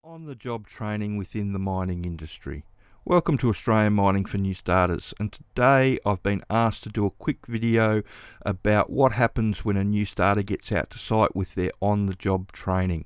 On-the-job training within the mining industry. Welcome to Australian Mining for New Starters, and today I've been asked to do a quick video about what happens when a new starter gets out to site with their on-the-job training.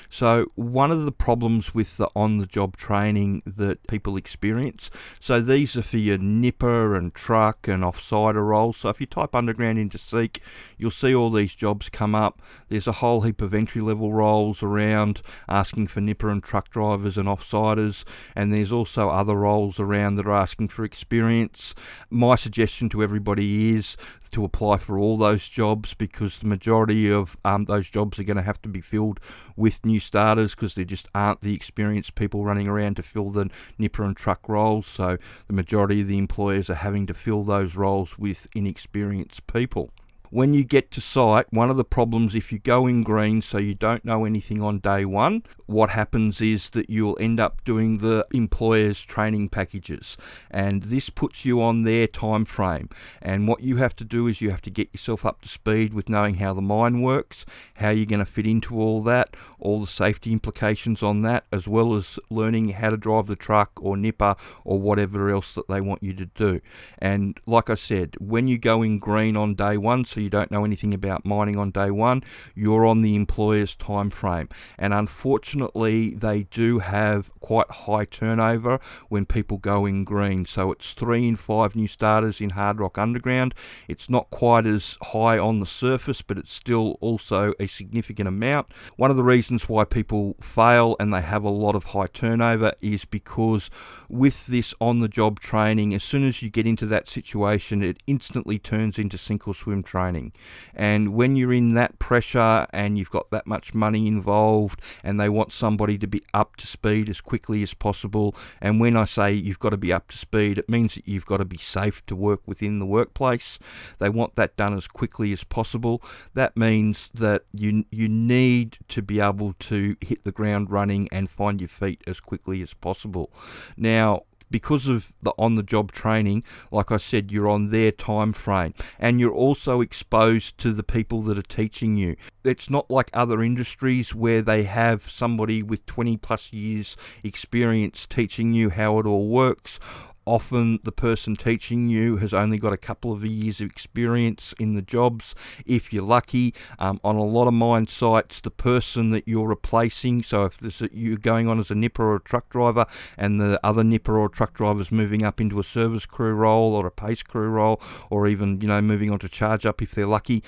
So one of the problems with the on-the-job training that people experience, so these are for your nipper and truck and offsider roles. So if you type underground into Seek, you'll see all these jobs come up. There's a whole heap of entry-level roles around asking for nipper and truck drivers and offsiders, and there's also other roles around that are asking for experience. My suggestion to everybody is to apply for all those jobs, because the majority of those jobs are going to have to be filled with new starters, because there just aren't the experienced people running around to fill the nipper and truck roles. So the majority of the employers are having to fill those roles with inexperienced people. When you get to site, one of the problems, if you go in green, so you don't know anything on day one, what happens is that you'll end up doing the employer's training packages, and this puts you on their time frame. And what you have to do is you have to get yourself up to speed with knowing how the mine works, how you're going to fit into all that, all the safety implications on that, as well as learning how to drive the truck or nipper or whatever else that they want you to do. And like I said, when you go in green on day one, so you don't know anything about mining on day one, you're on the employer's time frame. And unfortunately, they do have quite high turnover when people go in green. So it's 3 in 5 new starters in Hardrock underground. It's not quite as high on the surface, but it's still also a significant amount. One of the reasons why people fail and they have a lot of high turnover is because with this on-the-job training, as soon as you get into that situation, it instantly turns into sink or swim training. And when you're in that pressure and you've got that much money involved and they want somebody to be up to speed as quickly as possible, and when I say you've got to be up to speed, it means that you've got to be safe to work within the workplace. They want that done as quickly as possible. That means that you need to be able to hit the ground running and find your feet as quickly as possible. Now, because of the on-the-job training, like I said, you're on their time frame, and you're also exposed to the people that are teaching you. It's not like other industries where they have somebody with 20 plus years experience teaching you how it all works. Often the person teaching you has only got a couple of years of experience in the jobs, if you're lucky. On a lot of mine sites, the person that you're replacing, so if you're going on as a nipper or a truck driver and the other nipper or truck driver's moving up into a service crew role or a pace crew role, or even moving on to charge up if they're lucky,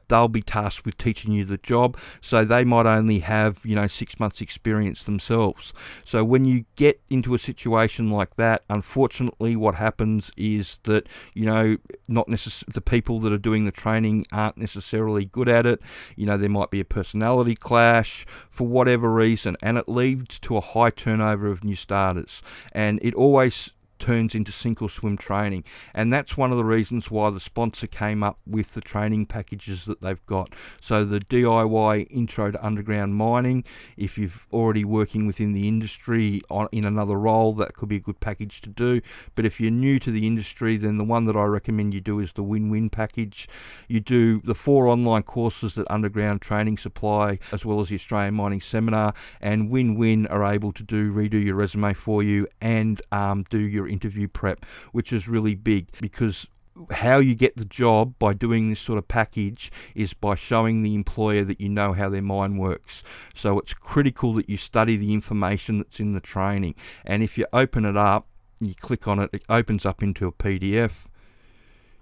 they'll be tasked with teaching you the job. So they might only have 6 months experience themselves. So when you get into a situation like that, unfortunately what happens is that the people that are doing the training aren't necessarily good at it. There might be a personality clash for whatever reason, and it leads to a high turnover of new starters, and it always turns into sink or swim training. And that's one of the reasons why the sponsor came up with the training packages that they've got. So the DIY Intro to Underground Mining, if you're already working within the industry in another role, that could be a good package to do. But if you're new to the industry, then the one that I recommend you do is the Win-Win package. You do the 4 online courses that Underground Training supply, as well as the Australian Mining Seminar, and Win-Win are able to redo your resume for you and do your interview prep, which is really big, because how you get the job by doing this sort of package is by showing the employer that you know how their mine works. So it's critical that you study the information that's in the training. And if you open it up, you click on it, it opens up into a PDF.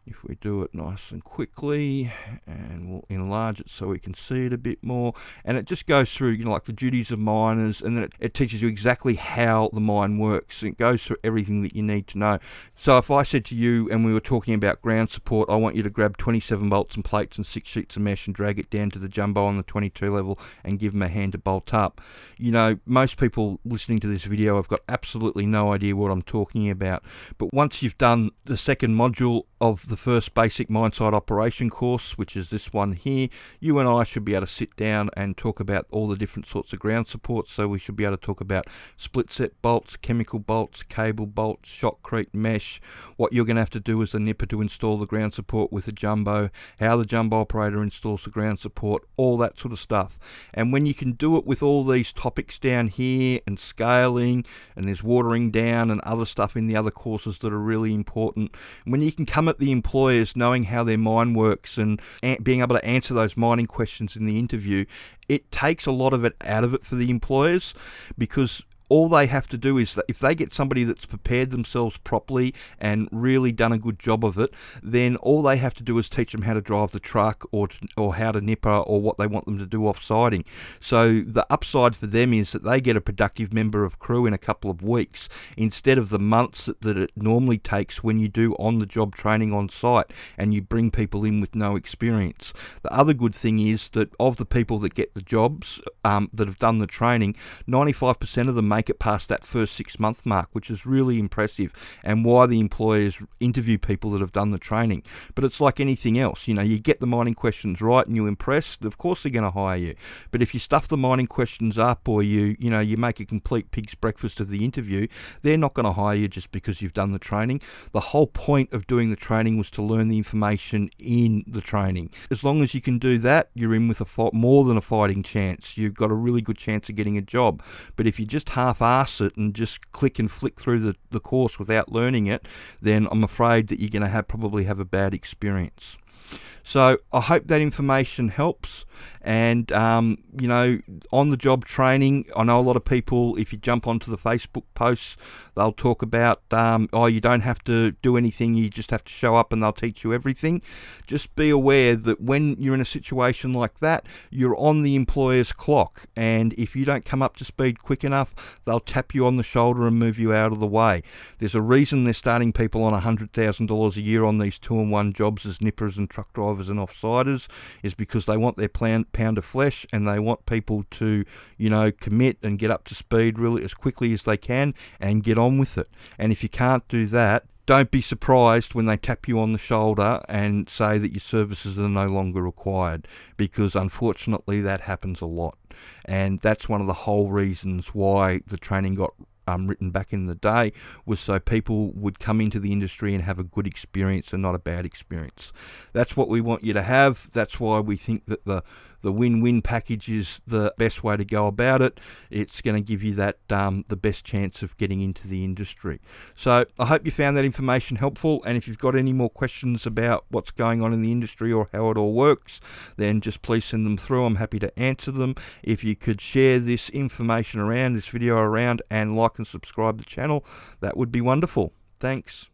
If we do it nice and quickly, and we'll enlarge it so we can see it a bit more, and it just goes through like the duties of miners, and then it teaches you exactly how the mine works. It goes through everything that you need to know. So if I said to you, and we were talking about ground support, I want you to grab 27 bolts and plates and 6 sheets of mesh and drag it down to the jumbo on the 22 level and give them a hand to bolt up. Most people listening to this video have got absolutely no idea what I'm talking about. But once you've done the second module of the first basic mine site operation course, which is this one here, you and I should be able to sit down and talk about all the different sorts of ground supports. So we should be able to talk about split set bolts, chemical bolts, cable bolts, shotcrete, mesh, what you're going to have to do as a nipper to install the ground support with a jumbo, how the jumbo operator installs the ground support, all that sort of stuff. And when you can do it with all these topics down here and scaling, and there's watering down and other stuff in the other courses that are really important, when you can come at the employers knowing how their mine works and being able to answer those mining questions in the interview, it takes a lot of it out of it for the employers, because all they have to do is that if they get somebody that's prepared themselves properly and really done a good job of it, then all they have to do is teach them how to drive the truck or how to nipper or what they want them to do offsiding. So the upside for them is that they get a productive member of crew in a couple of weeks instead of the months that it normally takes when you do on-the-job training on site and you bring people in with no experience. The other good thing is that of the people that get the jobs that have done the training, 95% of them make it past that first 6-month mark, which is really impressive, and why the employers interview people that have done the training. But it's like anything else, you get the mining questions right and you impress, of course they're going to hire you. But if you stuff the mining questions up, or you make a complete pig's breakfast of the interview, they're not going to hire you just because you've done the training. The whole point of doing the training was to learn the information in the training. As long as you can do that, you're in with more than a fighting chance. You've got a really good chance of getting a job. But if you just half-ass it and just click and flick through the course without learning it, then I'm afraid that you're going to probably have a bad experience. So I hope that information helps. And, on-the-job training, I know a lot of people, if you jump onto the Facebook posts, they'll talk about, you don't have to do anything, you just have to show up and they'll teach you everything. Just be aware that when you're in a situation like that, you're on the employer's clock. And if you don't come up to speed quick enough, they'll tap you on the shoulder and move you out of the way. There's a reason they're starting people on $100,000 a year on these 2-in-1 jobs as nippers and truck drivers and offsiders, is because they want their pound of flesh, and they want people to, commit and get up to speed really as quickly as they can and get on with it. And if you can't do that, don't be surprised when they tap you on the shoulder and say that your services are no longer required, because unfortunately that happens a lot. And that's one of the whole reasons why the training got written back in the day, was so people would come into the industry and have a good experience and not a bad experience. That's what we want you to have. That's why we think that the win-win package is the best way to go about it. It's going to give you that the best chance of getting into the industry. So I hope you found that information helpful, and if you've got any more questions about what's going on in the industry or how it all works, then just please send them through. I'm happy to answer them. If you could share this information around, this video around, and like and subscribe the channel, that would be wonderful. Thanks.